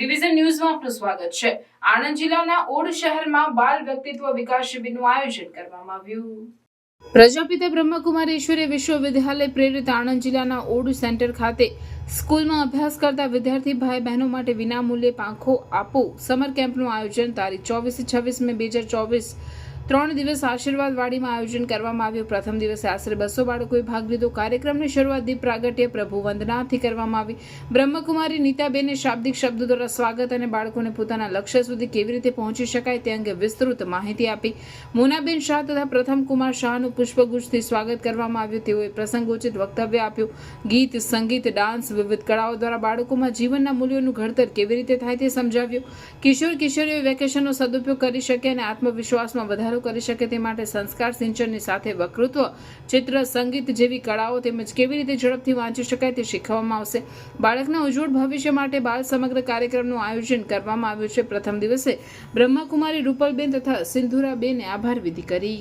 Division ન્યૂઝમાં આપનું સ્વાગત છે। આણંદ જિલ્લાના ઓડ શહેરમાં બાલ વ્યક્તિત્વ વિકાસ શિબિરનું આયોજન કરવામાં આવ્યું। પ્રજાપિતા બ્રહ્મકુમારી ઈશ્વરીય વિશ્વવિદ્યાલય પ્રેરિત આણંદ જિલ્લાના ઓડ સેન્ટર ખાતે સ્કૂલમાં અભ્યાસ કરતા વિદ્યાર્થી ભાઈ બહેનો માટે વિનામૂલ્યે પાંખો આપો સમર કેમ્પનું આયોજન તારીખ 24-26 મે 2024 3 દિવસ આશીર્વાદ વાડીમાં આયોજન કરવામાં આવ્યું। પ્રથમ દિવસે આશરે 200 બાળકોએ ભાગ લીધો। કાર્યક્રમની શરૂઆત દીપ પ્રાગટ્ય પ્રભુ વંદનાથી કરવામાં આવી। બ્રહ્મકુમારી નીતાબેને શાબ્દિક શબ્દો દ્વારા સ્વાગત અને બાળકોને પોતાના લક્ષ્ય સુધી કેવી રીતે પહોંચી શકાય તે અંગે વિસ્તૃત માહિતી આપી। મોનાબેન શાહ તથા પ્રથમ કુમાર શાહનું પુષ્પગુચ્છથી સ્વાગત કરવામાં આવ્યું। તેઓએ પ્રસંગોચિત વક્તવ્ય આપ્યું। ગીત, સંગીત, ડાન્સ, વિવિધ કળાઓ દ્વારા બાળકોમાં જીવનના મૂલ્યોનું ઘડતર કેવી રીતે થાય તે સમજાવ્યું। કિશોર કિશોરીઓ વેકેશનનો સદુપયોગ કરી શકે અને આત્મવિશ્વાસમાં વધારો કરી શકે તે માટે સંસ્કાર સિંચનની સાથે વક્તૃત્વ, ચિત્ર, સંગીત જેવી કળાઓ તેમજ કેવી રીતે ઝડપથી વાંચી શકાય તે શીખવવામાં આવશે। બાળકના ઉજ્જવળ ભવિષ્ય માટે બાલ સમગ્ર કાર્યક્રમનું આયોજન કરવામાં આવ્યું છે। પ્રથમ દિવસે બ્રહ્મકુમારી રૂપલબેન તથા સિંધુરાબેને આભાર વિધિ કરી।